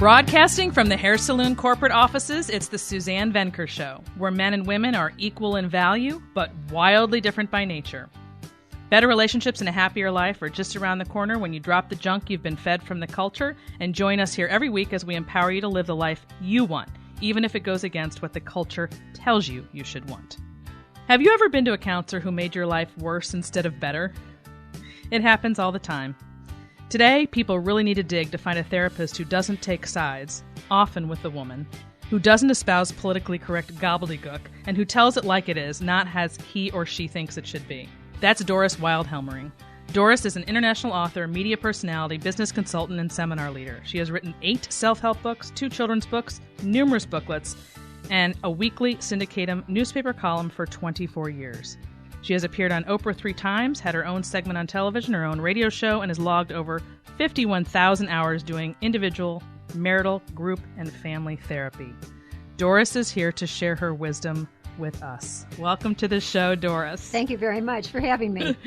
Broadcasting from the Hair Saloon corporate offices, it's the Suzanne Venker Show, where men and women are equal in value, but wildly different by nature. Better relationships and a happier life are just around the corner when you drop the junk you've been fed from the culture and join us here every week as we empower you to live the life you want, even if it goes against what the culture tells you you should want. Have you ever been to a counselor who made your life worse instead of better? It happens all the time. Today, people really need to dig to find a therapist who doesn't take sides, often with the woman, who doesn't espouse politically correct gobbledygook, and who tells it like it is, not as he or she thinks it should be. That's Doris Wild Helmering. Doris is an international author, media personality, business consultant, and seminar leader. She has written 8 self-help books, 2 children's books, numerous booklets, and a weekly syndicated newspaper column for 24 years. She has appeared on Oprah 3 times, had her own segment on television, her own radio show, and has logged over 51,000 hours doing individual, marital, group, and family therapy. Doris is here to share her wisdom with us. Welcome to the show, Doris. Thank you very much for having me.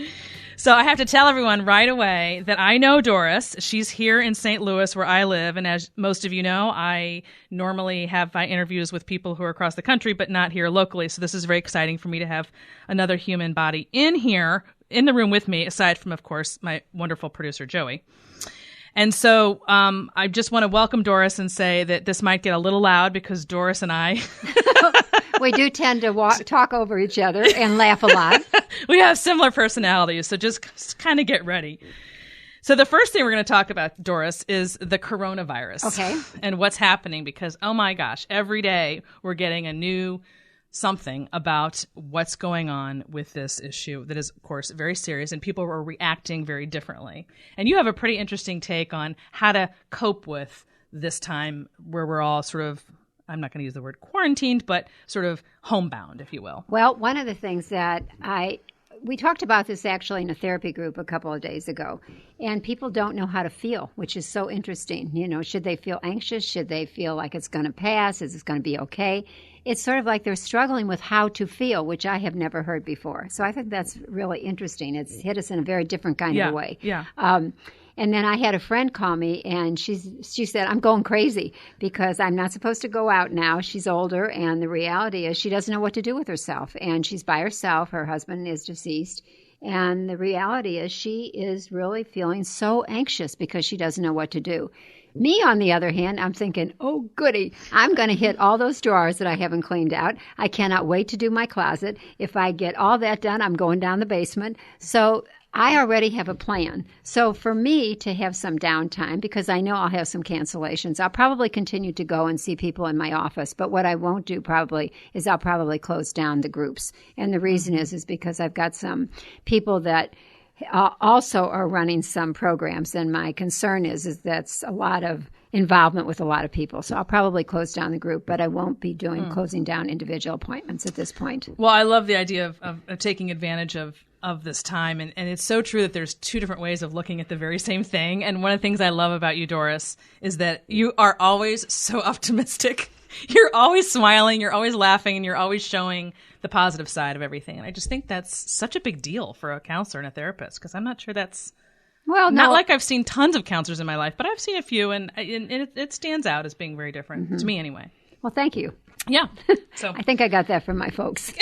So I have to tell everyone right away that I know Doris. She's here in St. Louis where I live. And as most of you know, I normally have my interviews with people who are across the country, but not here locally. So this is very exciting for me to have another human body in here, in the room with me, aside from, of course, my wonderful producer, Joey. And so I just want to welcome Doris and say that this might get a little loud because Doris and I... We do tend to talk over each other and laugh a lot. We have similar personalities, so just kind of get ready. So the first thing we're going to talk about, Doris, is the coronavirus. Okay. And what's happening because, oh my gosh, every day we're getting a new something about what's going on with this issue that is, of course, very serious, and people are reacting very differently. And you have a pretty interesting take on how to cope with this time where we're all sort of, I'm not going to use the word quarantined, but sort of homebound, if you will. Well, one of the things that we talked about this actually in a therapy group a couple of days ago, and people don't know how to feel, which is so interesting. You know, should they feel anxious? Should they feel like it's going to pass? Is it going to be okay? It's sort of like they're struggling with how to feel, which I have never heard before. So I think that's really interesting. It's hit us in a very different kind of a way. Yeah. And then I had a friend call me, and she said, I'm going crazy because I'm not supposed to go out now. She's older, and the reality is she doesn't know what to do with herself. And she's by herself. Her husband is deceased. And the reality is she is really feeling so anxious because she doesn't know what to do. Me, on the other hand, I'm thinking, oh, goody, I'm going to hit all those drawers that I haven't cleaned out. I cannot wait to do my closet. If I get all that done, I'm going down the basement. So I already have a plan. So for me to have some downtime, because I know I'll have some cancellations, I'll probably continue to go and see people in my office. But what I won't do probably is I'll probably close down the groups. And the reason is because I've got some people that also are running some programs. And my concern is that's a lot of involvement with a lot of people. So I'll probably close down the group, but I won't be doing closing down individual appointments at this point. Well, I love the idea of taking advantage of this time. And it's so true that there's 2 different ways of looking at the very same thing. And one of the things I love about you, Doris, is that you are always so optimistic. You're always smiling, you're always laughing, and you're always showing the positive side of everything. And I just think that's such a big deal for a counselor and a therapist, because I'm not sure that's... Well, not like I've seen tons of counselors in my life, but I've seen a few, and it stands out as being very different to me anyway. Well, thank you. Yeah. So I think I got that from my folks.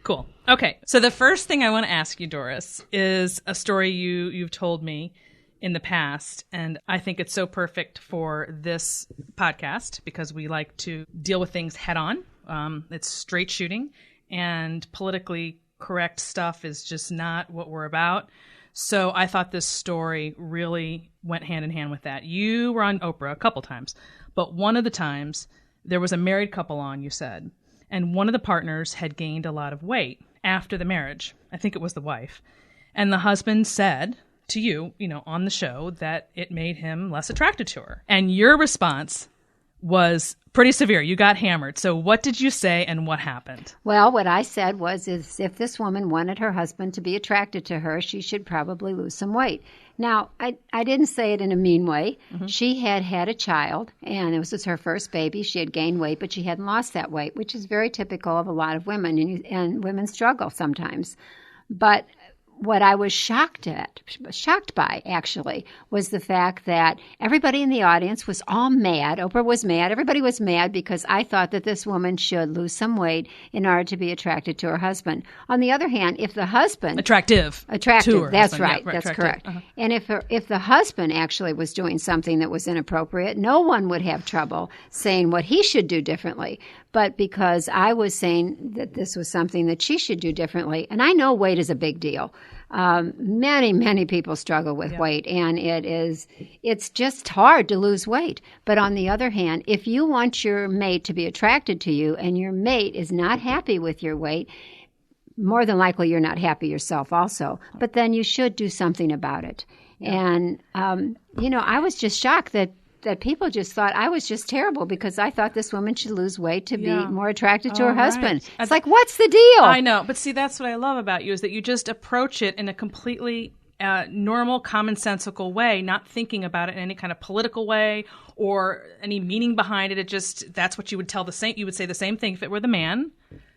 Cool. Okay. So the first thing I want to ask you, Doris, is a story you've told me in the past, and I think it's so perfect for this podcast because we like to deal with things head on. It's straight shooting, and politically correct stuff is just not what we're about. So I thought this story really went hand in hand with that. You were on Oprah a couple times, but one of the times there was a married couple on, you said, and one of the partners had gained a lot of weight after the marriage. I think it was the wife. And the husband said to you, on the show that it made him less attracted to her. And your response was pretty severe. You got hammered. So what did you say and what happened? Well, what I said is if this woman wanted her husband to be attracted to her, she should probably lose some weight. Now, I didn't say it in a mean way. Mm-hmm. She had a child, and it was her first baby. She had gained weight, but she hadn't lost that weight, which is very typical of a lot of women, and women struggle sometimes. But what I was shocked by, actually, was the fact that everybody in the audience was all mad. Oprah was mad. Everybody was mad because I thought that this woman should lose some weight in order to be attracted to her husband. On the other hand, if the husband... Attractive. To her husband. That's right. Yeah, that's attractive. correct. Uh-huh. And if the husband actually was doing something that was inappropriate, no one would have trouble saying what he should do differently. But because I was saying that this was something that she should do differently, and I know weight is a big deal. Many people struggle with weight, and it's just hard to lose weight. But on the other hand, if you want your mate to be attracted to you and your mate is not happy with your weight, more than likely you're not happy yourself also. But then you should do something about it. Yeah. And, I was just shocked that people just thought I was just terrible because I thought this woman should lose weight to be more attracted to her husband. Right. It's like, what's the deal? I know. But see, that's what I love about you is that you just approach it in a completely normal, commonsensical way, not thinking about it in any kind of political way or any meaning behind it. It just, that's what you would you would say the same thing if it were the man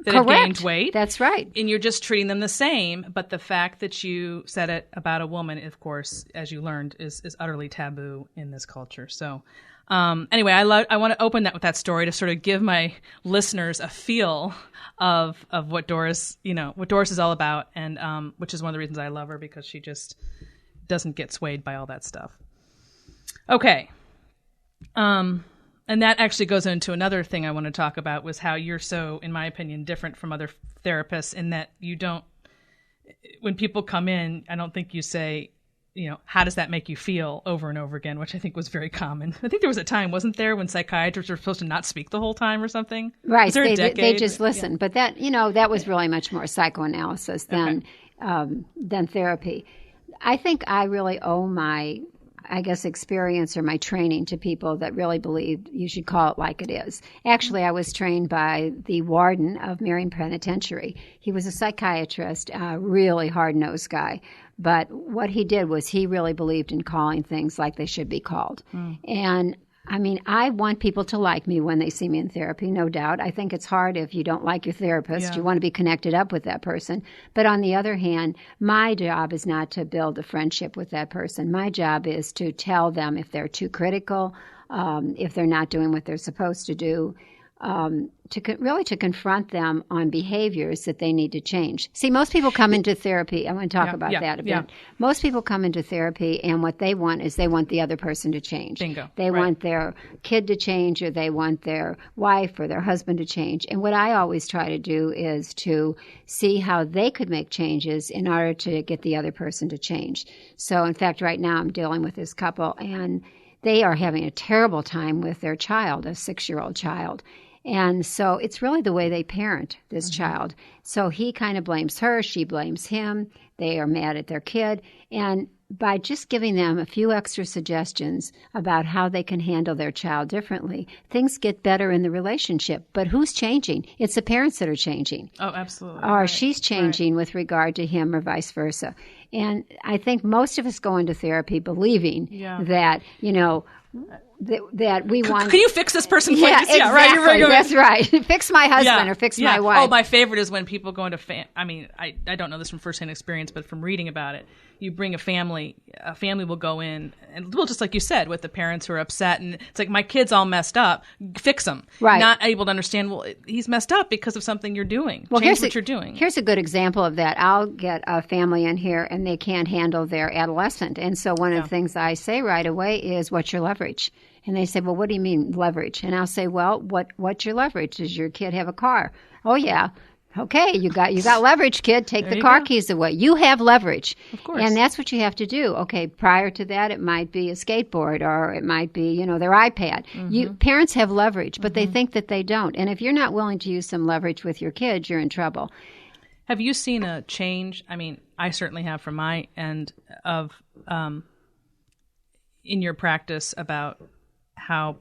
that had gained weight. That's right. And you're just treating them the same. But the fact that you said it about a woman, of course, as you learned, is utterly taboo in this culture. So anyway, I want to open that with that story to sort of give my listeners a feel of what Doris is all about, and which is one of the reasons I love her, because she just doesn't get swayed by all that stuff. Okay. And that actually goes into another thing I want to talk about, was how you're so, in my opinion, different from other therapists in that you don't, when people come in, I don't think you say, how does that make you feel over and over again, which I think was very common. I think there was a time, wasn't there, when psychiatrists were supposed to not speak the whole time or something? Right. Was there a decade? They just listened. Yeah. But that was really much more psychoanalysis than therapy. I think I really owe my experience or my training to people that really believe you should call it like it is. Actually, I was trained by the warden of Marion Penitentiary. He was a psychiatrist, a really hard-nosed guy. But what he did was he really believed in calling things like they should be called. And I want people to like me when they see me in therapy, no doubt. I think it's hard if you don't like your therapist. Yeah. You want to be connected up with that person. But on the other hand, my job is not to build a friendship with that person. My job is to tell them if they're too critical, if they're not doing what they're supposed to do, to confront them on behaviors that they need to change. See, most people come into therapy. I want to talk about that a bit. Yeah. Most people come into therapy, and what they want is they want the other person to change. Bingo. They want their kid to change, or they want their wife or their husband to change. And what I always try to do is to see how they could make changes in order to get the other person to change. So, in fact, right now I'm dealing with this couple, and they are having a terrible time with their child, a 6-year-old child. And so it's really the way they parent this child. So he kind of blames her, she blames him. They are mad at their kid. And by just giving them a few extra suggestions about how they can handle their child differently, things get better in the relationship. But who's changing? It's the parents that are changing. Oh, absolutely. Or she's changing with regard to him, or vice versa. And I think most of us go into therapy believing that, that we want... Can you fix this person, please? Yeah, exactly. Yeah, right. You're That's right. Fix my husband or fix my wife. Oh, my favorite is when people go into... I don't know this from firsthand experience, but from reading about it. You bring a family will go in, and well, just like you said, with the parents who are upset, and it's like, my kid's all messed up, fix him. Right. Not able to understand, well, he's messed up because of something you're doing. Well, Change what you're doing. Here's a good example of that. I'll get a family in here, and they can't handle their adolescent. And so one of the things I say right away is, what's your leverage? And they say, well, what do you mean leverage? And I'll say, well, what's your leverage? Does your kid have a car? Oh, yeah. Okay, you got leverage, kid. Take the car keys away. You have leverage. Of course. And that's what you have to do. Okay, prior to that, it might be a skateboard, or it might be, their iPad. Parents have leverage, but they think that they don't. And if you're not willing to use some leverage with your kids, you're in trouble. Have you seen a change? I certainly have from my end of in your practice about how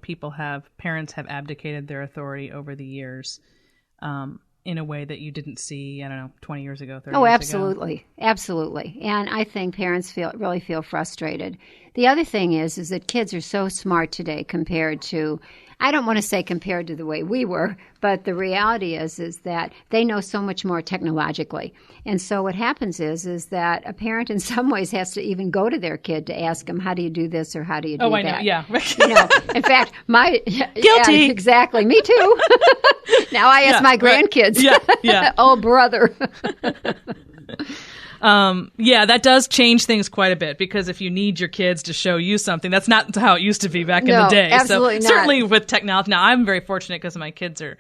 parents have abdicated their authority over the years. In a way that you didn't see, 20 years ago, 30 years ago. Oh, absolutely. Absolutely. And I think parents really feel frustrated. The other thing is that kids are so smart today compared to I don't want to say compared to the way we were, but the reality is that they know so much more technologically. And so what happens is that a parent in some ways has to even go to their kid to ask them, how do you do this or how do you do that? Oh, I know, yeah. In fact, Guilty. Yeah, exactly. Me too. Now I ask my grandkids. Yeah. Oh, brother. That does change things quite a bit, because if you need your kids to show you something, that's not how it used to be back in the day. Absolutely so not. certainly with technology. Now, I'm very fortunate because my kids are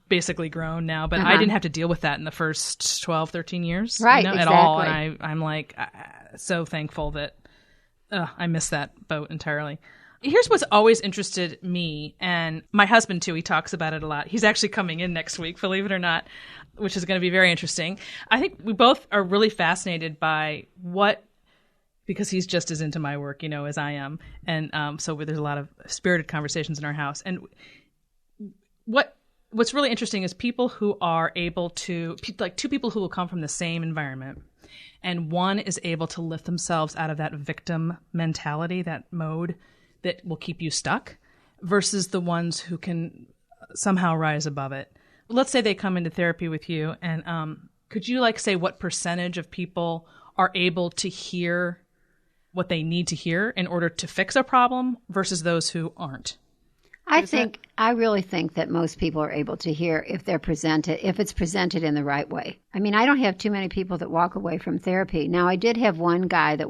basically grown now, but I didn't have to deal with that in the first 12, 13 years. Right, at all. And I'm like, so thankful that I missed that boat entirely. Here's what's always interested me, and my husband too, he talks about it a lot. He's actually coming in next week, believe it or not, which is going to be very interesting. I think we both are really fascinated by because he's just as into my work, as I am. And so there's a lot of spirited conversations in our house. And what's really interesting is people who are able to, like two people who will come from the same environment, and one is able to lift themselves out of that victim mentality, that mode that will keep you stuck, versus the ones who can somehow rise above it. Let's say they come into therapy with you, and could you say what percentage of people are able to hear what they need to hear in order to fix a problem versus those who aren't? I really think that most people are able to hear if it's presented in the right way. I mean, I don't have too many people that walk away from therapy. Now, I did have one guy that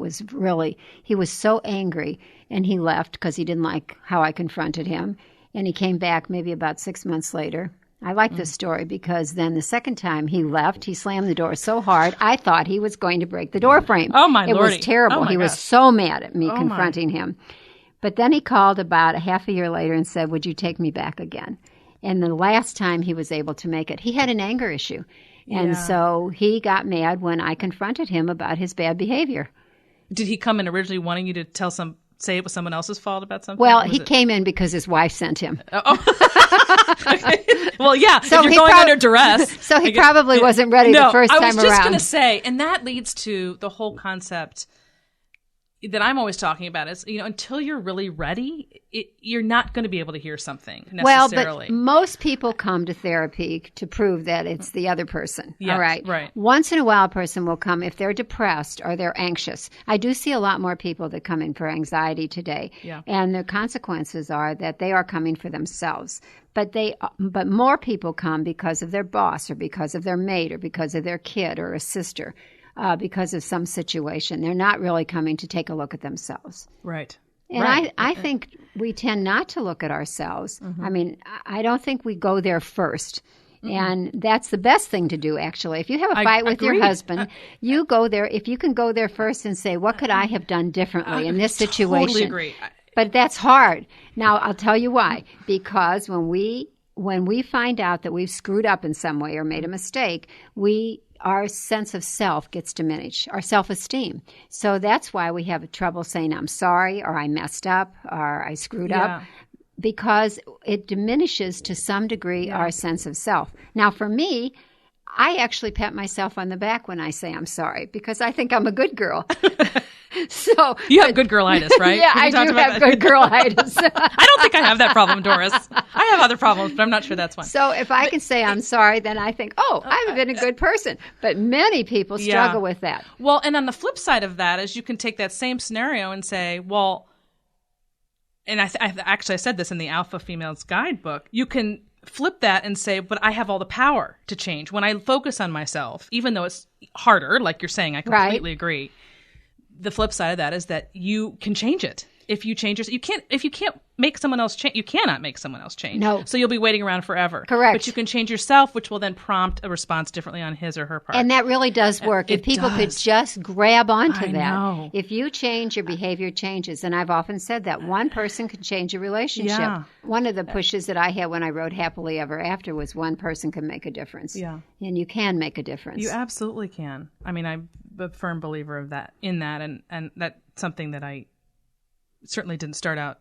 he was so angry, and he left because he didn't like how I confronted him. And he came back maybe about 6 months later. I like this story because then the second time he left, he slammed the door so hard, I thought he was going to break the door frame. Oh, my Lordy. It was terrible. He was so mad at me confronting him. But then he called about a half a year later and said, would you take me back again? And the last time he was able to make it, he had an anger issue. And so he got mad when I confronted him about his bad behavior. Did he come in originally wanting you to say it was someone else's fault about something? Well, he came in because his wife sent him. Okay. Well, yeah, so if you're going under duress. So he probably wasn't ready the first time around. I was just going to say, and that leads to the whole concept that I'm always talking about is, until you're really ready, you're not going to be able to hear something necessarily. Well, but most people come to therapy to prove that it's the other person. Yes, all right. Right. Once in a while, a person will come if they're depressed or they're anxious. I do see a lot more people that come in for anxiety today. Yeah. And the consequences are that they are coming for themselves. But more people come because of their boss or because of their mate or because of their kid or a sister. Because of some situation. They're not really coming to take a look at themselves. Right. And right. I think we tend not to look at ourselves. Mm-hmm. I mean, I don't think we go there first. Mm-hmm. And that's the best thing to do, actually. If you have a fight with your husband, you go there. If you can go there first and say, what could I have done differently in this situation? Totally agree. But that's hard. Now, I'll tell you why. Because when we find out that we've screwed up in some way or made a mistake, our sense of self gets diminished, our self-esteem. So that's why we have trouble saying I'm sorry or I messed up or I screwed up, because it diminishes to some degree our sense of self. Now, for me, I actually pat myself on the back when I say I'm sorry because I think I'm a good girl. So you have good girlitis, right? Yeah, I do have good girlitis. I don't think I have that problem, Doris. I have other problems, but I'm not sure that's one. So if I can say I'm sorry, then I think, I've been a good person. But many people struggle with that. Well, and on the flip side of that is you can take that same scenario and say, well, and I said this in the Alpha Females Guidebook, you can flip that and say, but I have all the power to change. When I focus on myself, even though it's harder, like you're saying, I completely agree. The flip side of that is that you can change it. If you change yourself, if you can't make someone else change, you cannot make someone else change. No. So you'll be waiting around forever. Correct. But you can change yourself, which will then prompt a response differently on his or her part. And that really does work. If people could just grab onto that. Know. If you change, your behavior changes. And I've often said that one person can change a relationship. Yeah. One of the pushes that I had when I wrote Happily Ever After was one person can make a difference. Yeah. And you can make a difference. You absolutely can. I mean, I'm a firm believer of that, and that's something that I certainly didn't start out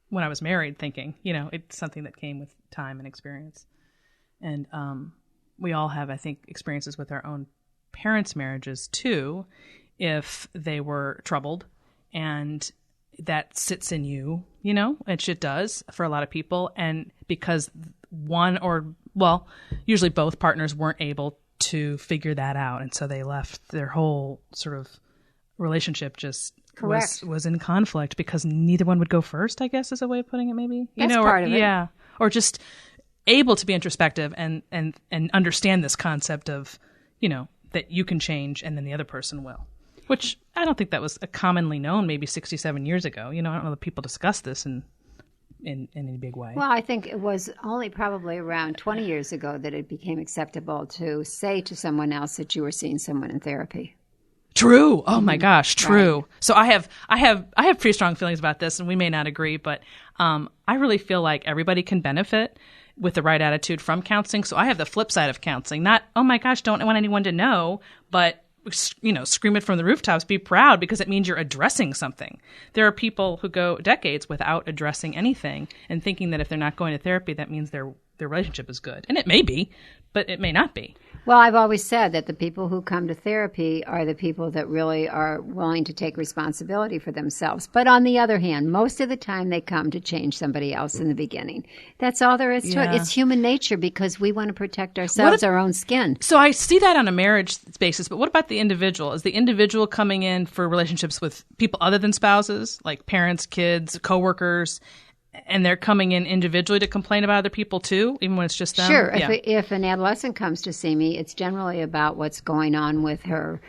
when I was married thinking, it's something that came with time and experience. And we all have, I think, experiences with our own parents' marriages too, if they were troubled. And that sits in you, you know, and shit does for a lot of people. And because one or, well, usually both partners weren't able to figure that out. And so they left their whole sort of relationship just was in conflict because neither one would go first, I guess is a way of putting it maybe. That's part of it. Yeah. Or just able to be introspective and understand this concept of, you know, that you can change and then the other person will. Which I don't think that was commonly known maybe 67 years ago. You know, I don't know that people discuss this in any big way. Well, I think it was only probably around 20 years ago that it became acceptable to say to someone else that you were seeing someone in therapy. True. Oh my gosh, true. Right. So I have pretty strong feelings about this, and we may not agree, but I really feel like everybody can benefit with the right attitude from counseling. So I have the flip side of counseling. Not, oh my gosh, don't want anyone to know, but you know, scream it from the rooftops, be proud because it means you're addressing something. There are people who go decades without addressing anything and thinking that if they're not going to therapy, that means their relationship is good. And it may be, but it may not be. Well, I've always said that the people who come to therapy are the people that really are willing to take responsibility for themselves. But on the other hand, most of the time they come to change somebody else in the beginning. That's all there is to it. It's human nature because we want to protect ourselves, our own skin. So I see that on a marriage basis, but what about the individual? Is the individual coming in for relationships with people other than spouses, like parents, kids, coworkers, and they're coming in individually to complain about other people too, even when it's just them? Sure. Yeah. If an adolescent comes to see me, it's generally about what's going on with her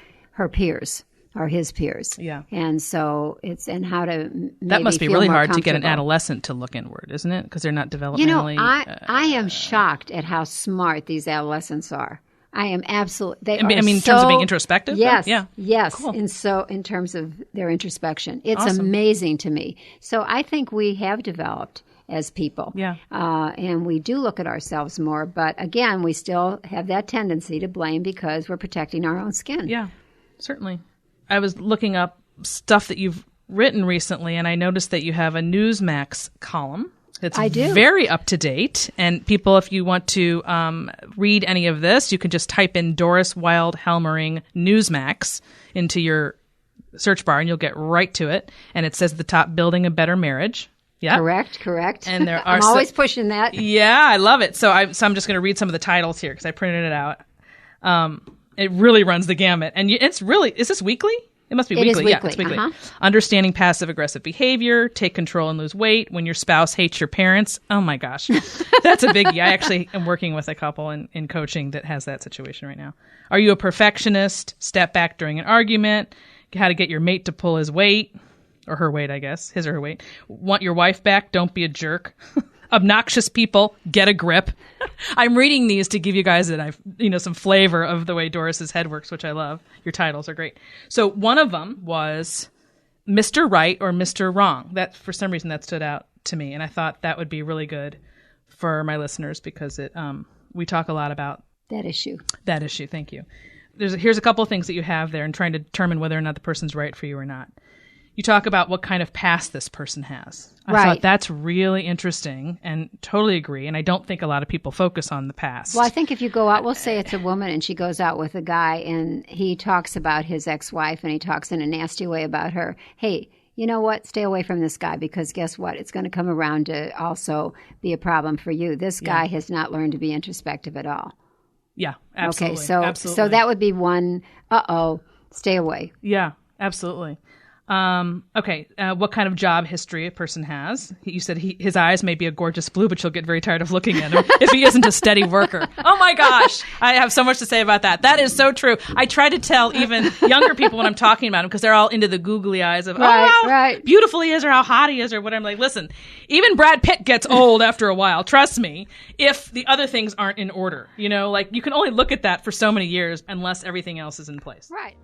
peers or his peers. Yeah. And so and how to maybe that must be feel really more hard to get an comfortable. adolescent to look inward, isn't it? Because they're not developmentally. You know, I am shocked at how smart these adolescents are. I am absolutely. In terms of being introspective? Yes. Yeah. Yes. Cool. And so in terms of their introspection, it's Awesome. amazing to me. So I think we have developed as people. Yeah. And we do look at ourselves more. But again, we still have that tendency to blame because we're protecting our own skin. Yeah, certainly. I was looking up stuff that you've written recently, and I noticed that you have a Newsmax column. It's very up to date. And people, if you want to read any of this, you can just type in Doris Wild Helmering Newsmax into your search bar, and you'll get right to it. And it says at the top, Building a Better Marriage. Yeah, correct. And there are I'm always pushing that. Yeah, I love it. So I'm just going to read some of the titles here because I printed it out. It really runs the gamut, and it's really. Is this weekly? It must be weekly. Is weekly. Yeah, it's weekly. Understanding passive aggressive behavior, take control and lose weight, when your spouse hates your parents. Oh my gosh, that's a biggie. I actually am working with a couple in coaching that has that situation right now. Are you a perfectionist? Step back during an argument. How to get your mate to pull his weight. Or her weight, I guess. His or her weight. Want your wife back? Don't be a jerk. Obnoxious people, get a grip. I'm reading these to give you guys some flavor of the way Doris's head works, which I love. Your titles are great. So one of them was Mr. Right or Mr. Wrong. That for some reason that stood out to me, and I thought that would be really good for my listeners because we talk a lot about that issue. That issue. Thank you. Here's a couple of things that you have there, and trying to determine whether or not the person's right for you or not. You talk about what kind of past this person has. I thought that's really interesting and totally agree. And I don't think a lot of people focus on the past. Well, I think if you go out, we'll say it's a woman and she goes out with a guy and he talks about his ex-wife and he talks in a nasty way about her. Hey, you know what? Stay away from this guy because guess what? It's going to come around to also be a problem for you. This guy has not learned to be introspective at all. Yeah, absolutely. Okay, so that would be one, stay away. Yeah, absolutely. What kind of job history a person has. You said his eyes may be a gorgeous blue, but you'll get very tired of looking at him if he isn't a steady worker. Oh my gosh. I have so much to say about that. That is so true. I try to tell even younger people when I'm talking about him because they're all into the googly eyes of, how beautiful he is or how hot he is or what. I'm like, listen, even Brad Pitt gets old after a while. Trust me, if the other things aren't in order, you know, like you can only look at that for so many years unless everything else is in place. Right.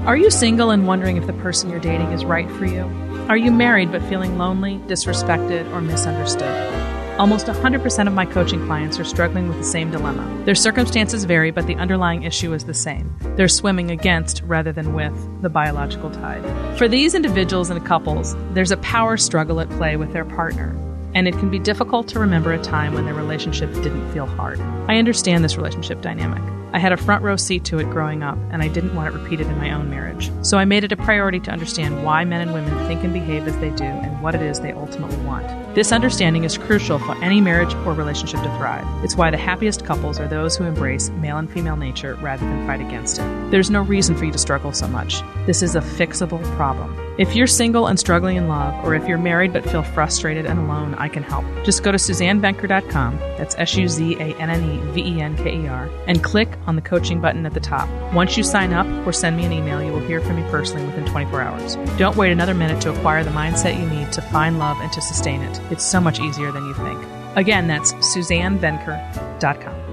Are you single and wondering if the person you're dating is right for you? Are you married but feeling lonely, disrespected, or misunderstood? Almost 100% of my coaching clients are struggling with the same dilemma. Their circumstances vary, but the underlying issue is the same. They're swimming against rather than with the biological tide. For these individuals and couples, there's a power struggle at play with their partner, and it can be difficult to remember a time when their relationship didn't feel hard. I understand this relationship dynamic. I had a front row seat to it growing up, and I didn't want it repeated in my own marriage. So I made it a priority to understand why men and women think and behave as they do and what it is they ultimately want. This understanding is crucial for any marriage or relationship to thrive. It's why the happiest couples are those who embrace male and female nature rather than fight against it. There's no reason for you to struggle so much. This is a fixable problem. If you're single and struggling in love, or if you're married but feel frustrated and alone, I can help. Just go to SuzanneVenker.com, that's SuzanneVenker, and click on the coaching button at the top. Once you sign up or send me an email, you will hear from me personally within 24 hours. Don't wait another minute to acquire the mindset you need to find love and to sustain it. It's so much easier than you think. Again, that's SuzanneVenker.com.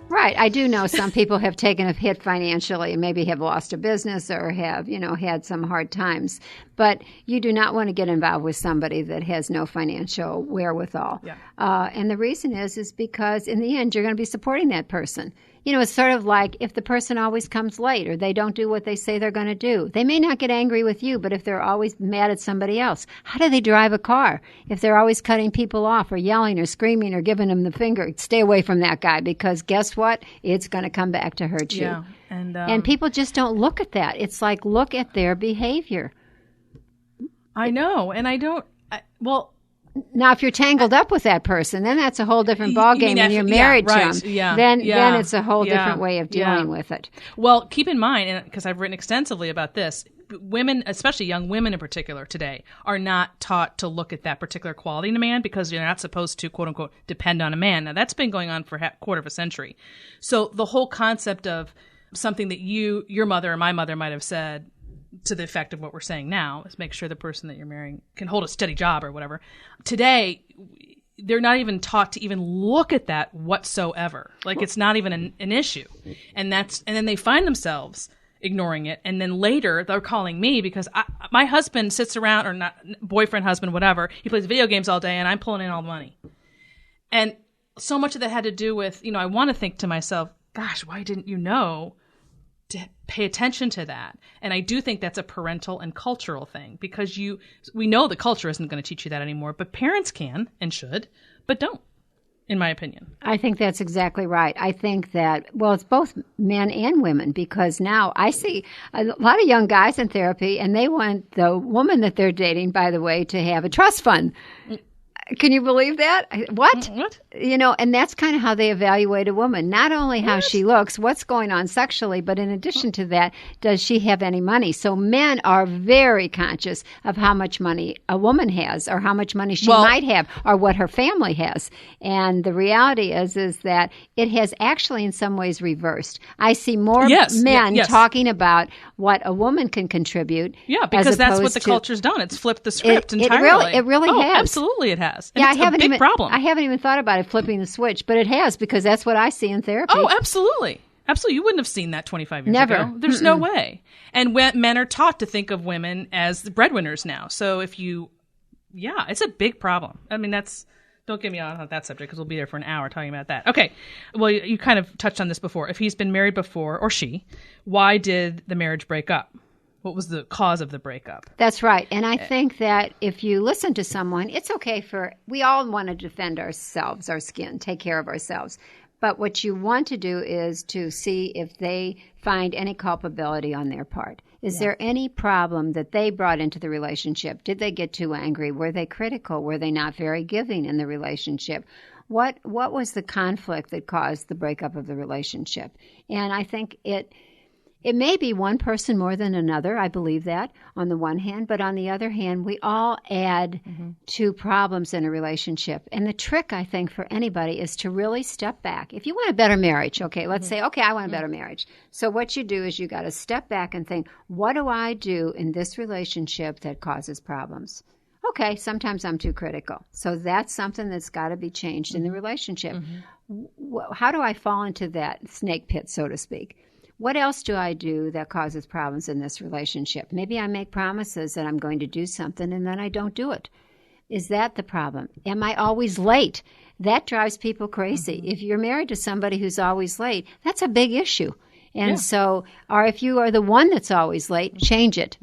Right. I do know some people have taken a hit financially and maybe have lost a business or have, had some hard times. But you do not want to get involved with somebody that has no financial wherewithal. Yeah. And the reason is because in the end, you're going to be supporting that person. It's sort of like if the person always comes late or they don't do what they say they're going to do. They may not get angry with you, but if they're always mad at somebody else, how do they drive a car? If they're always cutting people off or yelling or screaming or giving them the finger, stay away from that guy because guess what? It's going to come back to hurt you. Yeah. And people just don't look at that. It's like, look at their behavior. I know. And I don't, now, if you're tangled up with that person, then that's a whole different ballgame and you're married to them. Then it's a whole different way of dealing with it. Well, keep in mind, because I've written extensively about this, women, especially young women in particular today, are not taught to look at that particular quality in a man because you're not supposed to, quote unquote, depend on a man. Now, that's been going on for a quarter of a century. So the whole concept of something that your mother or my mother might have said to the effect of what we're saying now is make sure the person that you're marrying can hold a steady job or whatever. Today, they're not even taught to even look at that whatsoever. Like it's not even an issue. And then they find themselves ignoring it. And then later they're calling me because my husband sits around, or not boyfriend, husband, whatever. He plays video games all day and I'm pulling in all the money. And so much of that had to do with, I want to think to myself, gosh, why didn't you know to pay attention to that? And I do think that's a parental and cultural thing because we know the culture isn't going to teach you that anymore, but parents can and should, but don't, in my opinion. I think that's exactly right. I think that, it's both men and women because now I see a lot of young guys in therapy and they want the woman that they're dating, by the way, to have a trust fund. Can you believe that? What? And that's kind of how they evaluate a woman. Not only how she looks, what's going on sexually, but in addition to that, does she have any money? So men are very conscious of how much money a woman has or how much money she might have or what her family has. And the reality is that it has actually in some ways reversed. I see more men talking about what a woman can contribute. Yeah, because that's what the culture's done. It's flipped the script entirely. It really has. Absolutely it has. And yeah, it's a big problem. I haven't even thought about it flipping the switch, but it has because that's what I see in therapy. Oh, absolutely. Absolutely. You wouldn't have seen that 25 years ago. There's no way. And men are taught to think of women as the breadwinners now. So it's a big problem. I mean, don't get me on that subject because we'll be there for an hour talking about that. Okay. Well, you kind of touched on this before. If he's been married before, or she, why did the marriage break up? What was the cause of the breakup? That's right. And I think that if you listen to someone, it's okay we all want to defend ourselves, our skin, take care of ourselves. But what you want to do is to see if they find any culpability on their part. Is there any problem that they brought into the relationship? Did they get too angry? Were they critical? Were they not very giving in the relationship? What was the conflict that caused the breakup of the relationship? And I think it may be one person more than another. I believe that on the one hand. But on the other hand, we all add to problems in a relationship. And the trick, I think, for anybody is to really step back. If you want a better marriage, let's say, I want a better marriage. So what you do is you got to step back and think, what do I do in this relationship that causes problems? Okay, sometimes I'm too critical. So that's something that's got to be changed in the relationship. How do I fall into that snake pit, so to speak? What else do I do that causes problems in this relationship? Maybe I make promises that I'm going to do something and then I don't do it. Is that the problem? Am I always late? That drives people crazy. If you're married to somebody who's always late, that's a big issue. And so, or if you are the one that's always late, change it.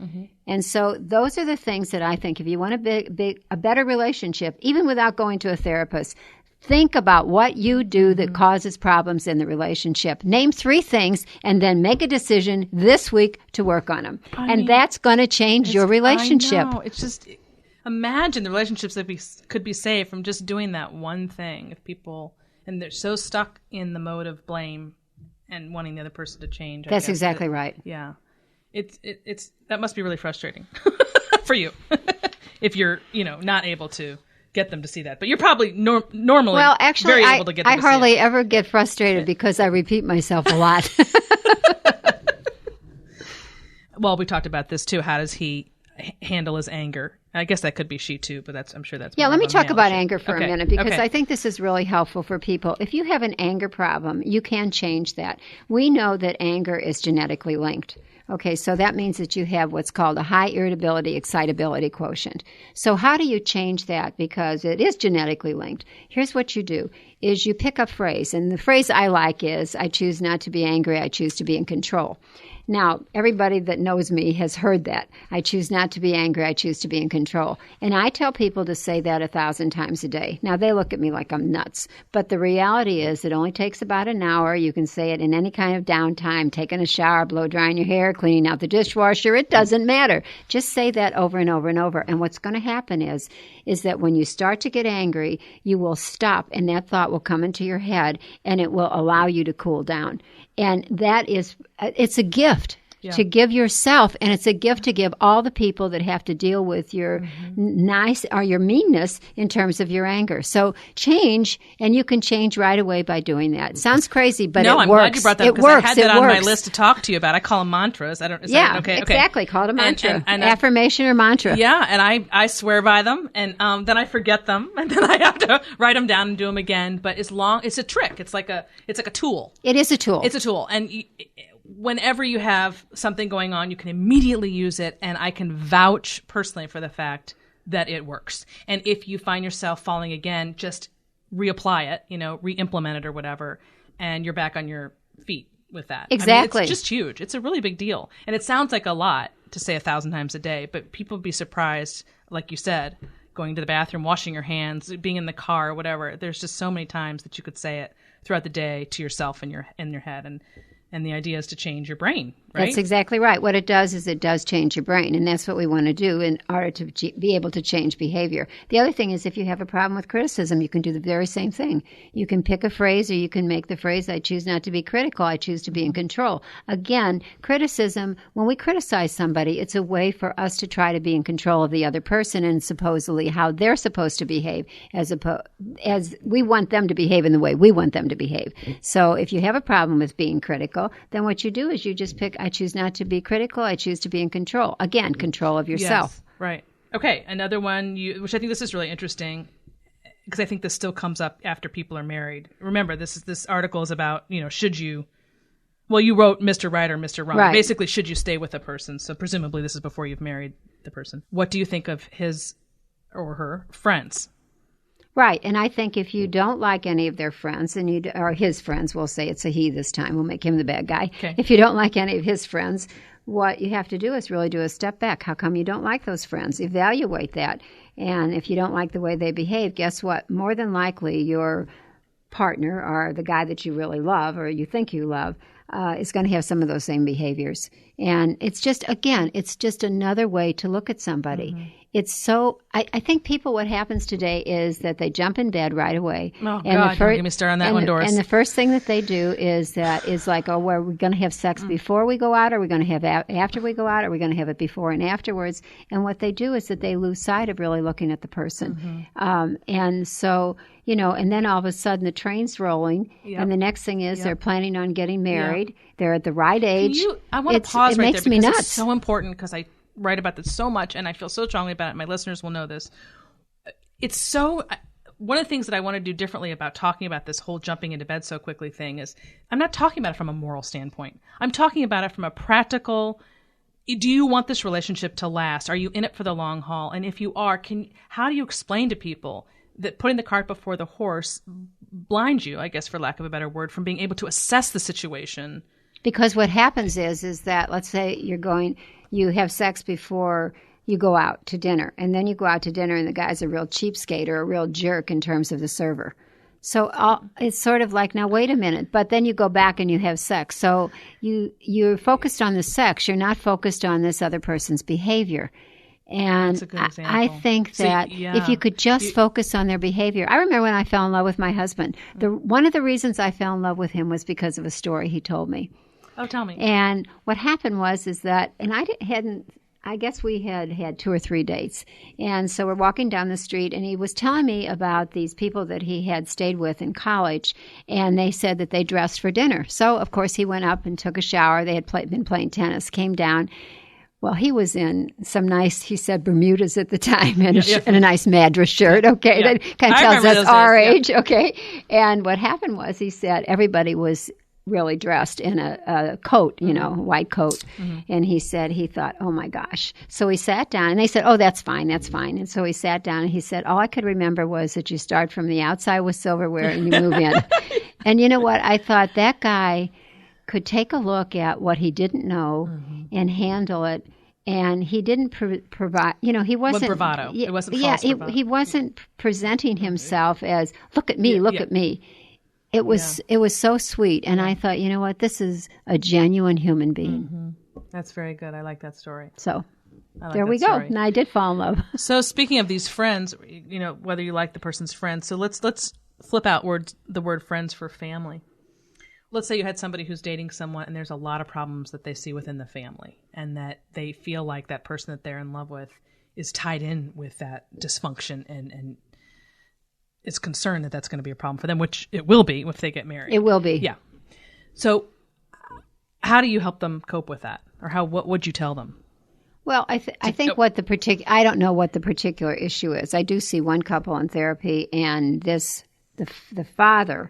And so those are the things that I think if you want a better relationship, even without going to a therapist, Think about what you do that causes problems in the relationship. Name 3 things and then make a decision this week to work on them. And that's going to change your relationship. I know. It's just, imagine the relationships that could be saved from just doing that one thing. If people, and they're so stuck in the mode of blame and wanting the other person to change. That's exactly right. Yeah. It's that must be really frustrating for you if you're, not able to get them to see that. But you're probably normally very able to get them to see it. I hardly ever get frustrated because I repeat myself a lot. Well, we talked about this too. How does he handle his anger? I guess that could be she too, but I'm sure that's let me talk about anger for a minute because I think this is really helpful for people. If you have an anger problem, you can change that. We know that anger is genetically linked. Okay, so that means that you have what's called a high irritability excitability quotient. So how do you change that? Because it is genetically linked. Here's what you do, is you pick a phrase. And the phrase I like is, I choose not to be angry, I choose to be in control. Now, everybody that knows me has heard that. I choose not to be angry, I choose to be in control. And I tell people to say that 1,000 times a day. Now, they look at me like I'm nuts. But the reality is it only takes about an hour. You can say it in any kind of downtime, taking a shower, blow drying your hair, cleaning out the dishwasher. It doesn't matter. Just say that over and over and over. And what's going to happen is that when you start to get angry, you will stop and that thought will come into your head and it will allow you to cool down. And that is, it's a gift to give yourself, and it's a gift to give all the people that have to deal with your nice or your meanness in terms of your anger. So change, and you can change right away by doing that. Sounds crazy, but it works. No, I'm glad you brought that up because I had that on my list to talk to you about. I call them mantras. I don't. Exactly. Call it a mantra, and affirmation or mantra. Yeah, and I swear by them, and then I forget them, and then I have to write them down and do them again. But it's a trick. It's like a tool. It is a tool. It's a tool, and whenever you have something going on, you can immediately use it, and I can vouch personally for the fact that it works. And if you find yourself falling again, just reapply it, re-implement it or whatever, and you're back on your feet with that. Exactly. It's just huge. It's a really big deal. And it sounds like a lot to say 1,000 times a day, but people would be surprised, like you said, going to the bathroom, washing your hands, being in the car, whatever. There's just so many times that you could say it throughout the day to yourself in your head. And the idea is to change your brain, right? That's exactly right. What it does is it does change your brain, and that's what we want to do in order to be able to change behavior. The other thing is if you have a problem with criticism, you can do the very same thing. You can pick a phrase, or you can make the phrase, I choose not to be critical, I choose to be in control. Again, criticism, when we criticize somebody, it's a way for us to try to be in control of the other person and supposedly how they're supposed to behave as we want them to behave in the way we want them to behave. So if you have a problem with being critical, then what you do is you just pick, I choose not to be critical, I choose to be in control. Again, control of yourself. Yes, right. Okay, another one, which I think this is really interesting, because I think this still comes up after people are married. Remember, this article is about, should you, well, you wrote Mr. Right or Mr. Wrong. Right. Basically, should you stay with a person? So presumably this is before you've married the person. What do you think of his or her friends? Right, and I think if you don't like any of their friends, or his friends, we'll say it's a he this time, we'll make him the bad guy. Okay. If you don't like any of his friends, what you have to do is really do a step back. How come you don't like those friends? Evaluate that. And if you don't like the way they behave, guess what? More than likely your partner or the guy that you really love or you think you love is going to have some of those same behaviors. And it's just another way to look at somebody. Mm-hmm. It's so, I think people, what happens today is that they jump in bed right away. Oh, God, don't get me started on that one, Doris. And the first thing that they do is like, oh, well, are we going to have sex before we go out? Are we going to have after we go out? Are we going to have it before and afterwards? And what they do is that they lose sight of really looking at the person. Mm-hmm. And so, and then all of a sudden the train's rolling, and the next thing is they're planning on getting married. They're at the right age. I want to pause right there because nuts. It's so important because I write about this so much and I feel so strongly about it. My listeners will know this. It's so, one of the things that I want to do differently about talking about this whole jumping into bed so quickly thing is I'm not talking about it from a moral standpoint. I'm talking about it from a practical, do you want this relationship to last? Are you in it for the long haul? And if you are, how do you explain to people that putting the cart before the horse blinds you, I guess for lack of a better word, from being able to assess the situation? Because what happens is that, let's say you have sex before you go out to dinner, and then you go out to dinner and the guy's a real cheapskate or a real jerk in terms of the server. So it's sort of like, now wait a minute, but then you go back and you have sex. So you're focused on the sex. You're not focused on this other person's behavior. And That's a good example. I think that if you could just focus on their behavior. I remember when I fell in love with my husband. One of the reasons I fell in love with him was because of a story he told me. Oh, tell me. And what happened is that, and I guess we had 2 or 3 dates. And so we're walking down the street, and he was telling me about these people that he had stayed with in college, and they said that they dressed for dinner. So, of course, he went up and took a shower. They had been playing tennis, came down. Well, he was in some nice, he said, Bermudas at the time, and a nice Madras shirt, okay? Yeah. That kind of tells us our age, okay? And what happened was, he said, everybody was really dressed in a coat, a white coat. Mm-hmm. And he said he thought, oh, my gosh. So he sat down, and they said, oh, that's fine. And so he sat down, and he said, all I could remember was that you start from the outside with silverware and you move in. And you know what? I thought that guy could take a look at what he didn't know and handle it. And he didn't provide, he wasn't. Bravado. It wasn't false bravado. He wasn't presenting himself as, look at me, look at me. It was so sweet. And I thought, you know what, this is a genuine human being. Mm-hmm. That's very good. I like that story. So there we go. And I did fall in love. So speaking of these friends, whether you like the person's friends, so let's flip out the word friends for family. Let's say you had somebody who's dating someone and there's a lot of problems that they see within the family and that they feel like that person that they're in love with is tied in with that dysfunction and is concerned that that's going to be a problem for them, which it will be if they get married. It will be. Yeah. So how do you help them cope with that? Or what would you tell them? Well, I think I don't know what the particular issue is. I do see one couple in therapy, and the father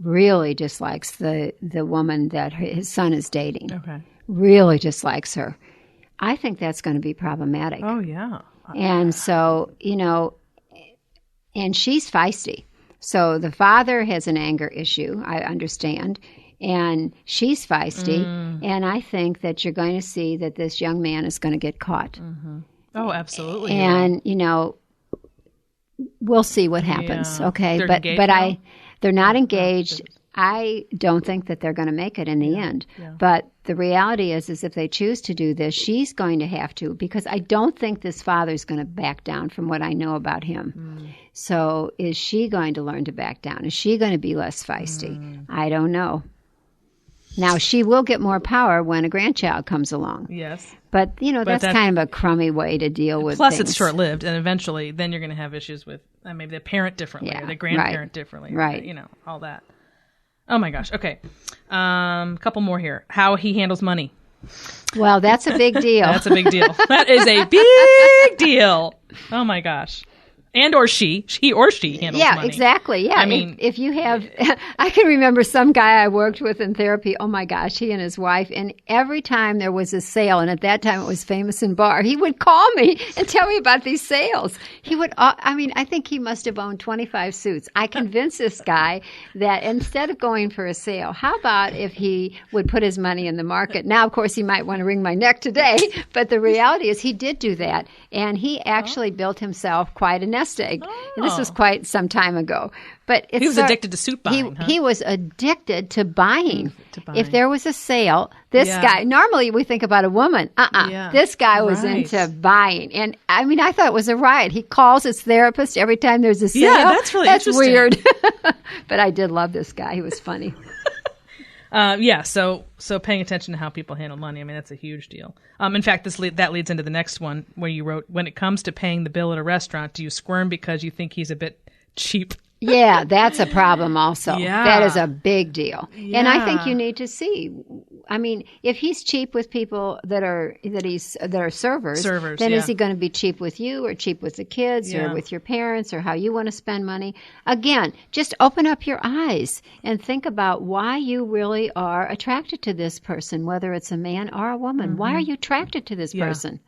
really dislikes the woman that his son is dating. Okay. Really dislikes her. I think that's going to be problematic. Oh, yeah. And so, and she's feisty. So the father has an anger issue, I understand, and she's feisty. And I think that you're going to see that this young man is going to get caught. Mm-hmm. Oh, absolutely. And, we'll see what happens. Yeah. Okay. They're not engaged. I don't think that they're going to make it in the end. Yeah. But the reality is if they choose to do this, she's going to have to, because I don't think this father's going to back down from what I know about him. So is she going to learn to back down? Is she going to be less feisty? I don't know. Now, she will get more power when a grandchild comes along. Yes. But, that's kind of a crummy way to deal with plus things. It's short-lived, and eventually then you're going to have issues with maybe they parent differently or they grandparent differently. Right. All that. Oh, my gosh. Okay. Couple more here. How he handles money. Well, that's a big deal. That's a big deal. That is a big deal. Oh, my gosh. And or she handles money. Yeah, exactly. Yeah. I mean, if you have, I can remember some guy I worked with in therapy. Oh my gosh, he and his wife. And every time there was a sale, and at that time it was Famous in Bar, he would call me and tell me about these sales. He would, I think he must have owned 25 suits. I convinced this guy that instead of going for a sale, how about if he would put his money in the market? Now, of course, he might want to wring my neck today, but the reality is he did do that. And he actually built himself quite a nest egg. And this was quite some time ago. But he was addicted to suit buying. He was addicted to buying. If there was a sale, this guy, normally we think about a woman. This guy was into buying. And I thought it was a riot. He calls his therapist every time there's a sale. Yeah, that's really interesting. Weird. But I did love this guy. He was funny. So paying attention to how people handle money, that's a huge deal. In fact, that leads into the next one where you wrote, when it comes to paying the bill at a restaurant, do you squirm because you think he's a bit cheap? Yeah, that's a problem also. Yeah. That is a big deal. Yeah. And I think you need to see, if he's cheap with people that are servers, then is he going to be cheap with you or cheap with the kids or with your parents or how you want to spend money? Again, just open up your eyes and think about why you really are attracted to this person, whether it's a man or a woman. Mm-hmm. Why are you attracted to this person?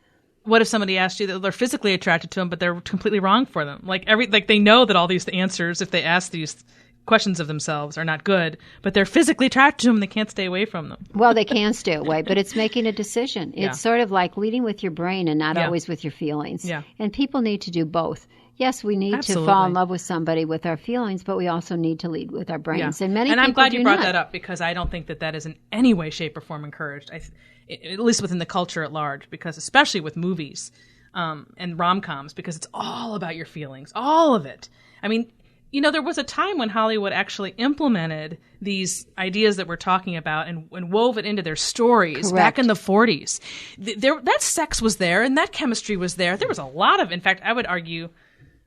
What if somebody asked you that they're physically attracted to him, but they're completely wrong for them? Like they know that all these answers, if they ask these questions of themselves, are not good, but they're physically attracted to them and they can't stay away from them. Well, they can stay away, but it's making a decision. It's sort of like leading with your brain and not always with your feelings. Yeah. And people need to do both. yes, we need to fall in love with somebody with our feelings, but we also need to lead with our brains. Yeah. And I'm glad you brought that up, because I don't think that is in any way, shape, or form encouraged, at least within the culture at large, because especially with movies and rom-coms, because it's all about your feelings, all of it. I mean, there was a time when Hollywood actually implemented these ideas that we're talking about and wove it into their stories. Correct. Back in the 40s. That sex was there and that chemistry was there. There was a lot of, in fact, I would argue,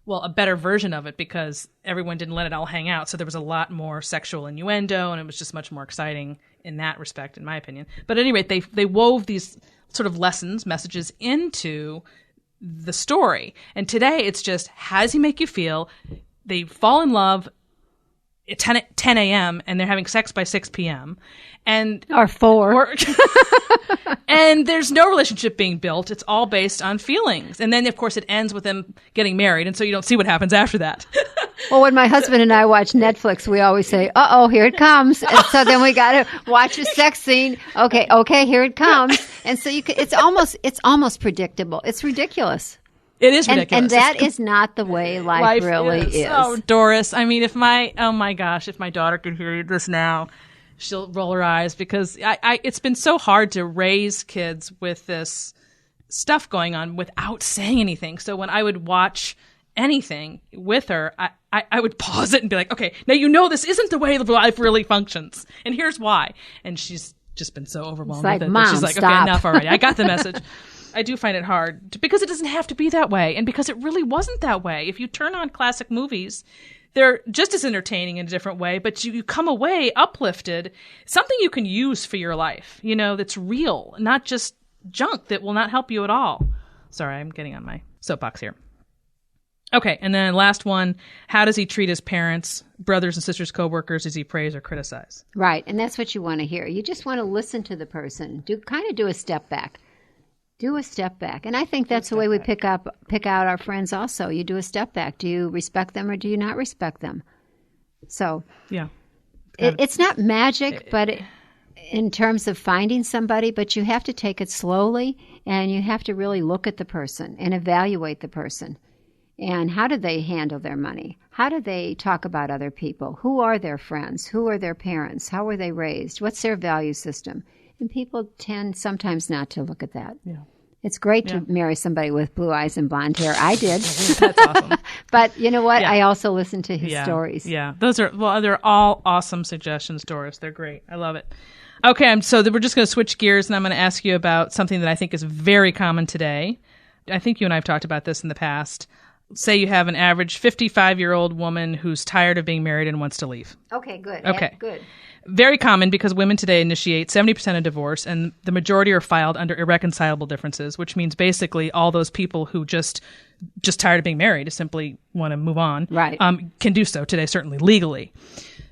a better version of it, because everyone didn't let it all hang out. So there was a lot more sexual innuendo, and it was just much more exciting in that respect, in my opinion. But at any rate, they wove these sort of messages into the story. And today it's just, how does he make you feel? They fall in love at 10 a.m. and they're having sex by 6 p.m. Or 4. And there's no relationship being built. It's all based on feelings. And then, of course, it ends with them getting married. And so you don't see what happens after that. Well, when my husband and I watch Netflix, we always say, uh-oh, here it comes. And so then we got to watch a sex scene. Okay, here it comes. And so it's almost predictable. It's ridiculous. It is ridiculous. And that is not the way life really is. Oh, Doris. I mean, if my daughter could hear this now, she'll roll her eyes, because it's been so hard to raise kids with this stuff going on without saying anything. So when I would watch anything with her, I would pause it and be like, okay, now this isn't the way life really functions. And here's why. And she's just been so overwhelmed with it. Mom, she's like, stop. Okay, enough already. I got the message. I do find it hard, because it doesn't have to be that way, and because it really wasn't that way. If you turn on classic movies, they're just as entertaining in a different way, but you come away uplifted, something you can use for your life, that's real, not just junk that will not help you at all. Sorry, I'm getting on my soapbox here. Okay, and then last one, how does he treat his parents, brothers and sisters, coworkers? Does he praise or criticize? Right, and that's what you want to hear. You just want to listen to the person, do a step back. Do a step back. And I think that's the way we pick out our friends also. You do a step back. Do you respect them or do you not respect them? So yeah, it's not magic, but in terms of finding somebody, but you have to take it slowly, and you have to really look at the person and evaluate the person. And how do they handle their money? How do they talk about other people? Who are their friends? Who are their parents? How were they raised? What's their value system? And people tend sometimes not to look at that. Yeah. It's great to marry somebody with blue eyes and blonde hair. I did. That's awesome. But you know what? Yeah. I also listened to his stories. Yeah. They're all awesome suggestions, Doris. They're great. I love it. Okay, so we're just going to switch gears, and I'm going to ask you about something that I think is very common today. I think you and I have talked about this in the past. Say you have an average 55-year-old woman who's tired of being married and wants to leave. Okay, good. Okay. Good. Very common, because women today initiate 70% of divorce, and the majority are filed under irreconcilable differences, which means basically all those people who just tired of being married, simply want to move on, right. Can do so today, certainly legally.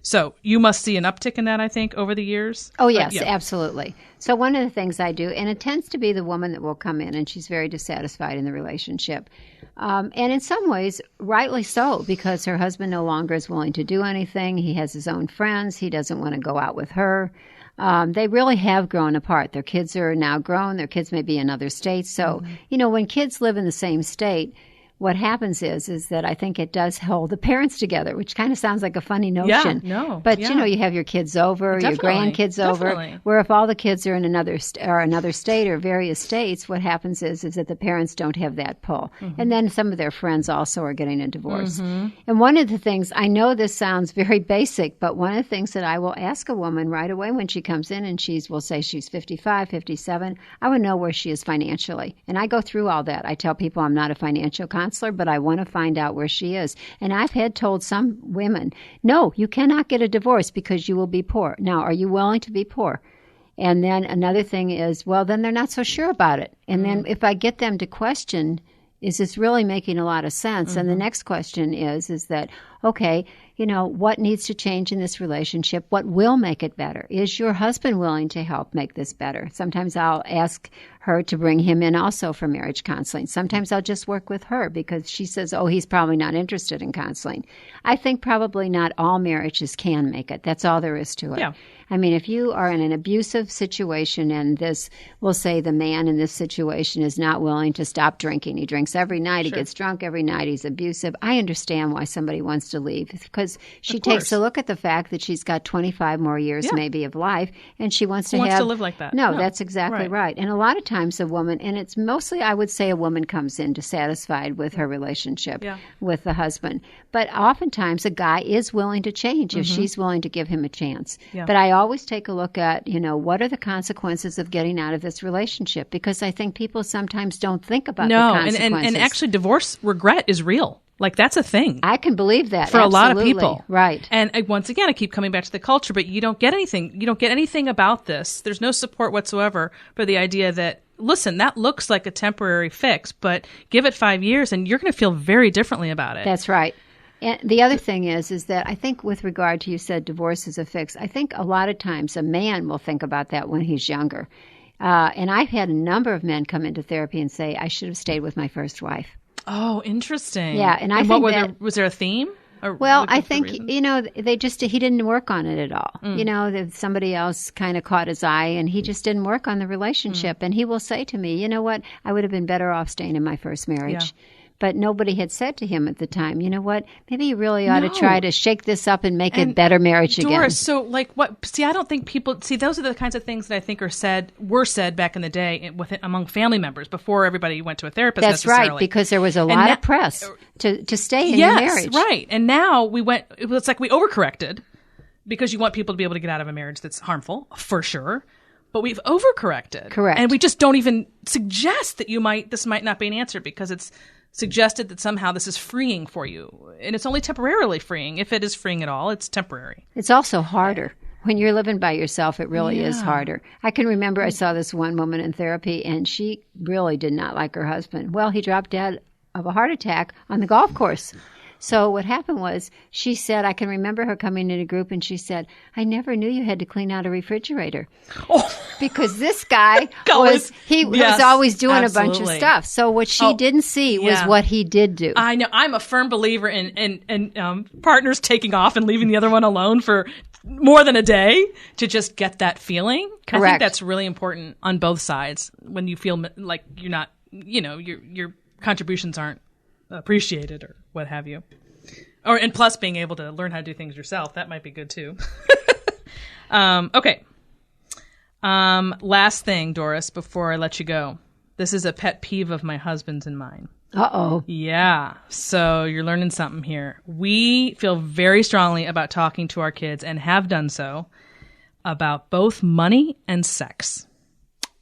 So you must see an uptick in that, I think, over the years. Oh, yes, absolutely. So one of the things I do, and it tends to be the woman that will come in, and she's very dissatisfied in the relationship. And in some ways, rightly so, because her husband no longer is willing to do anything. He has his own friends. He doesn't want to go out with her. They really have grown apart. Their kids are now grown. Their kids may be in other states. So, when kids live in the same state, what happens is that I think it does hold the parents together, which kind of sounds like a funny notion. Yeah, no. But, you have your kids over, your grandkids over, where if all the kids are in another state or various states, what happens is that the parents don't have that pull. Mm-hmm. And then some of their friends also are getting a divorce. Mm-hmm. And one of the things, I know this sounds very basic, but one of the things that I will ask a woman right away when she comes in, and we'll say she's 55, 57, I would know where she is financially. And I go through all that. I tell people I'm not a financial counselor, but I want to find out where she is. And I've told some women, no, you cannot get a divorce because you will be poor. Now, are you willing to be poor? And then another thing is, well, then they're not so sure about it. And then if I get them to question, is this really making a lot of sense? And the next question is that, okay, what needs to change in this relationship? What will make it better? Is your husband willing to help make this better? Sometimes I'll ask her to bring him in also for marriage counseling. Sometimes I'll just work with her because she says, oh, he's probably not interested in counseling. I think probably not all marriages can make it. That's all there is to it. Yeah. I mean, if you are in an abusive situation and we'll say the man in this situation is not willing to stop drinking. He drinks every night. He gets drunk every night. He's abusive. I understand why somebody wants to leave because she takes a look at the fact that she's got 25 more years maybe of life and she wants to live like that. No, that's exactly right. And a lot of times a woman, and it's mostly, I would say, a woman comes in dissatisfied with her relationship with the husband. But oftentimes a guy is willing to change if she's willing to give him a chance. Yeah. But I always take a look at, what are the consequences of getting out of this relationship? Because I think people sometimes don't think about the consequences. And actually divorce regret is real. Like, that's a thing. I can believe that. For a lot of people. Right. And once again, I keep coming back to the culture, but you don't get anything. You don't get anything about this. There's no support whatsoever for the idea that, listen, that looks like a temporary fix, but give it 5 years and you're going to feel very differently about it. That's right. And the other thing is that I think with regard to, you said divorce is a fix, I think a lot of times a man will think about that when he's younger. And I've had a number of men come into therapy and say, I should have stayed with my first wife. Oh, interesting. Yeah, and I think was there a theme? Well, I think, he didn't work on it at all. That somebody else kind of caught his eye and he just didn't work on the relationship. And he will say to me, you know what, I would have been better off staying in my first marriage. Yeah. But nobody had said to him at the time, you know what, maybe you really ought to try to shake this up and make it better marriage again. Doris, so like what? See, I don't think people, those are the kinds of things that I think were said back in the day among family members before everybody went to a therapist. That's necessarily. Right, because there was a lot of press to stay in your marriage. Yes, right. And now it's like we overcorrected because you want people to be able to get out of a marriage that's harmful, for sure. But we've overcorrected. Correct. And we just don't even suggest that this might not be an answer because it's suggested that somehow this is freeing for you. And it's only temporarily freeing. If it is freeing at all, it's temporary. It's also harder. When you're living by yourself, it really is harder. I can remember I saw this one woman in therapy, and she really did not like her husband. Well, he dropped dead of a heart attack on the golf course. So what happened was, she said, I can remember her coming in a group and she said, I never knew you had to clean out a refrigerator. Oh. Because this guy was always doing a bunch of stuff. So what she didn't see was what he did do. I know. I'm a firm believer in partners taking off and leaving the other one alone for more than a day to just get that feeling. Correct. I think that's really important on both sides when you feel like you're not, your contributions aren't appreciated or what have you. And plus being able to learn how to do things yourself, that might be good too. Okay. Last thing, Doris, before I let you go. This is a pet peeve of my husband's and mine. Uh-oh. Yeah. So you're learning something here. We feel very strongly about talking to our kids and have done so about both money and sex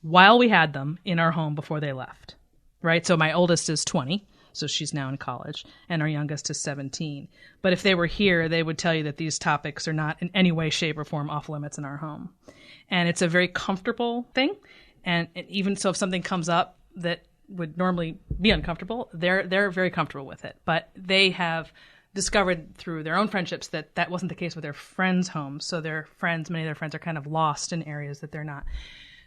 while we had them in our home before they left. Right? So my oldest is 20. So she's now in college, and our youngest is 17. But if they were here, they would tell you that these topics are not in any way, shape, or form off limits in our home. And it's a very comfortable thing. And even so, if something comes up that would normally be uncomfortable, they're very comfortable with it. But they have discovered through their own friendships that wasn't the case with their friends' homes. So many of their friends are kind of lost in areas that they're not.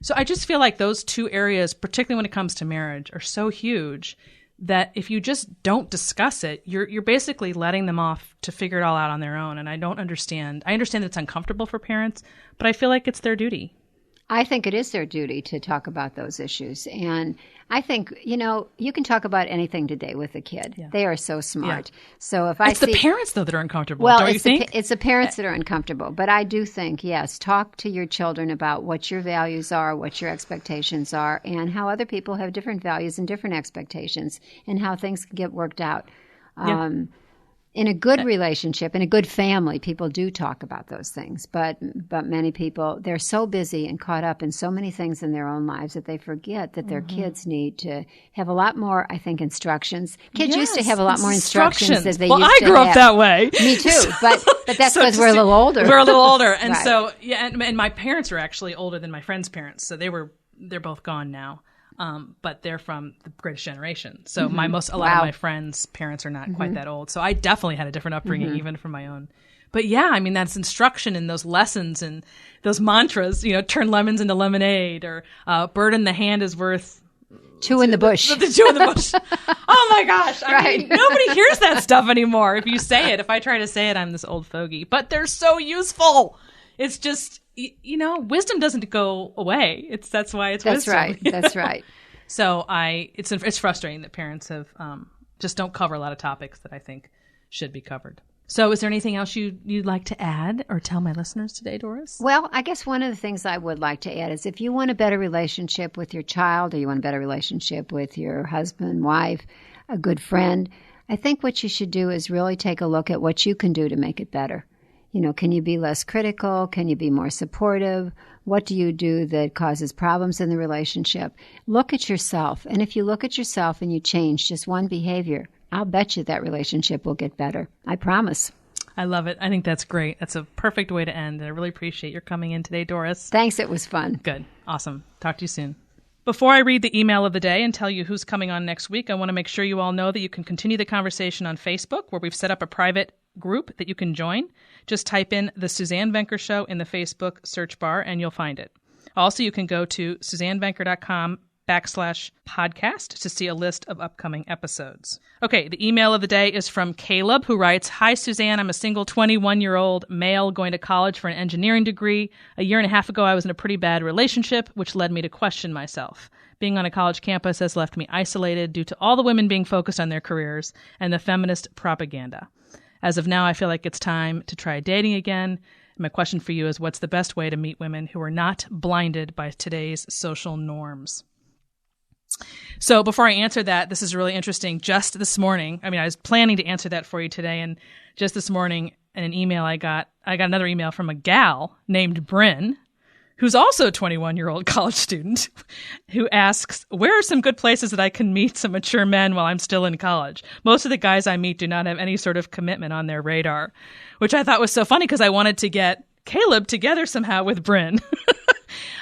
So I just feel like those two areas, particularly when it comes to marriage, are so huge that if you just don't discuss it, you're basically letting them off to figure it all out on their own. And I understand that it's uncomfortable for parents, but I feel like it's their duty. I think it is their duty to talk about those issues. And I think, you can talk about anything today with a kid. Yeah. They are so smart. Yeah. So if it's the parents, though, that are uncomfortable, don't you think? It's the parents that are uncomfortable. But I do think, yes, talk to your children about what your values are, what your expectations are, and how other people have different values and different expectations, and how things can get worked out. Yeah. In a good relationship, in a good family, people do talk about those things. But many people, they're so busy and caught up in so many things in their own lives that they forget that their kids need to have a lot more, I think, instructions. Kids used to have a lot more instructions than they used to have. Well, I grew up that way. Me too. But that's because we're a little older. We're a little older. And right. so, and my parents were actually older than my friends' parents. So they're both gone now. but they're from the greatest generation. So a lot of my friends' parents are not quite that old. So I definitely had a different upbringing, even from my own. But yeah, I mean, that's instruction in those lessons and those mantras, turn lemons into lemonade, or bird in the hand is worth two in the bush. The two in the bush. Oh my gosh. I mean, nobody hears that stuff anymore. If you say it, if I try to say it, I'm this old fogey. But they're so useful. It's just, wisdom doesn't go away. That's why it's wisdom. Right. That's right. So it's frustrating that parents have just don't cover a lot of topics that I think should be covered. So is there anything else you'd like to add or tell my listeners today, Doris? Well, I guess one of the things I would like to add is if you want a better relationship with your child, or you want a better relationship with your husband, wife, a good friend, I think what you should do is really take a look at what you can do to make it better. Can you be less critical? Can you be more supportive? What do you do that causes problems in the relationship? Look at yourself. And if you look at yourself and you change just one behavior, I'll bet you that relationship will get better. I promise. I love it. I think that's great. That's a perfect way to end. I really appreciate your coming in today, Doris. Thanks. It was fun. Good. Awesome. Talk to you soon. Before I read the email of the day and tell you who's coming on next week, I want to make sure you all know that you can continue the conversation on Facebook, where we've set up a private group that you can join. Just type in The Suzanne Venker Show in the Facebook search bar and you'll find it. Also, you can go to SuzanneVenker.com/podcast to see a list of upcoming episodes. Okay, the email of the day is from Caleb, who writes, "Hi, Suzanne. I'm a single 21-year-old male going to college for an engineering degree. A year and a half ago, I was in a pretty bad relationship, which led me to question myself. Being on a college campus has left me isolated due to all the women being focused on their careers and the feminist propaganda. As of now, I feel like it's time to try dating again. My question for you is, what's the best way to meet women who are not blinded by today's social norms?" So before I answer that, this is really interesting. Just this morning, I was planning to answer that for you today, and just this morning in an email I got another email from a gal named Bryn, who's also a 21-year-old college student, who asks, where are some good places that I can meet some mature men while I'm still in college? Most of the guys I meet do not have any sort of commitment on their radar, which I thought was so funny because I wanted to get Caleb together somehow with Bryn.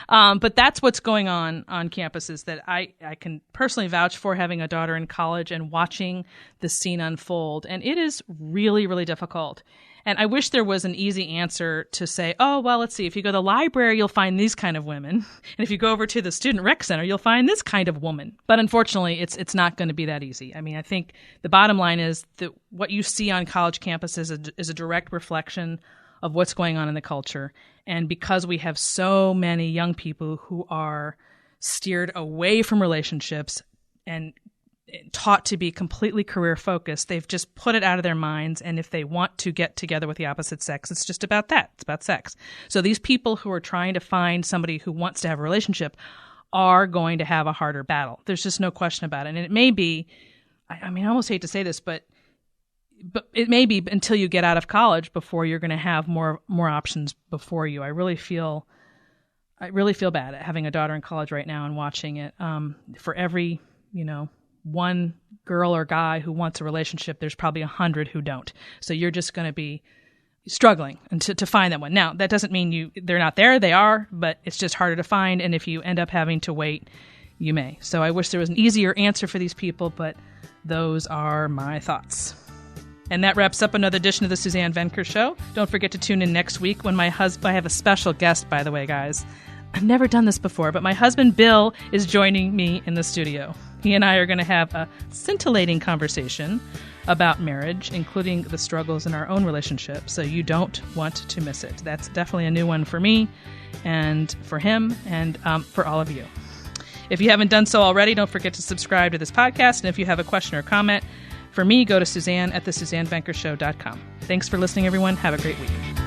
But that's what's going on campuses that I can personally vouch for, having a daughter in college and watching the scene unfold. And it is really, really difficult. And I wish there was an easy answer to say, oh, well, let's see. If you go to the library, you'll find these kind of women. And if you go over to the student rec center, you'll find this kind of woman. But unfortunately, it's not going to be that easy. I think the bottom line is that what you see on college campuses is a direct reflection of what's going on in the culture. And because we have so many young people who are steered away from relationships and taught to be completely career focused, they've just put it out of their minds. And if they want to get together with the opposite sex, it's just about that. It's about sex. So these people who are trying to find somebody who wants to have a relationship are going to have a harder battle. There's just no question about it. And it may be, I almost hate to say this, but it may be until you get out of college before you're going to have more options before you. I really feel bad at having a daughter in college right now and watching it. For every, one girl or guy who wants a relationship, there's probably 100 who don't. So you're just going to be struggling to find that one. Now, that doesn't mean they're not there. They are, but it's just harder to find. And if you end up having to wait, you may. So I wish there was an easier answer for these people, but those are my thoughts. And that wraps up another edition of the Suzanne Venker Show. Don't forget to tune in next week when I have a special guest, by the way, guys. I've never done this before, but my husband, Bill, is joining me in the studio. He and I are going to have a scintillating conversation about marriage, including the struggles in our own relationship. So you don't want to miss it. That's definitely a new one for me and for him and for all of you. If you haven't done so already, don't forget to subscribe to this podcast. And if you have a question or comment for me, go to Suzanne at thesuzannevenkershow.com. Thanks for listening, everyone. Have a great week.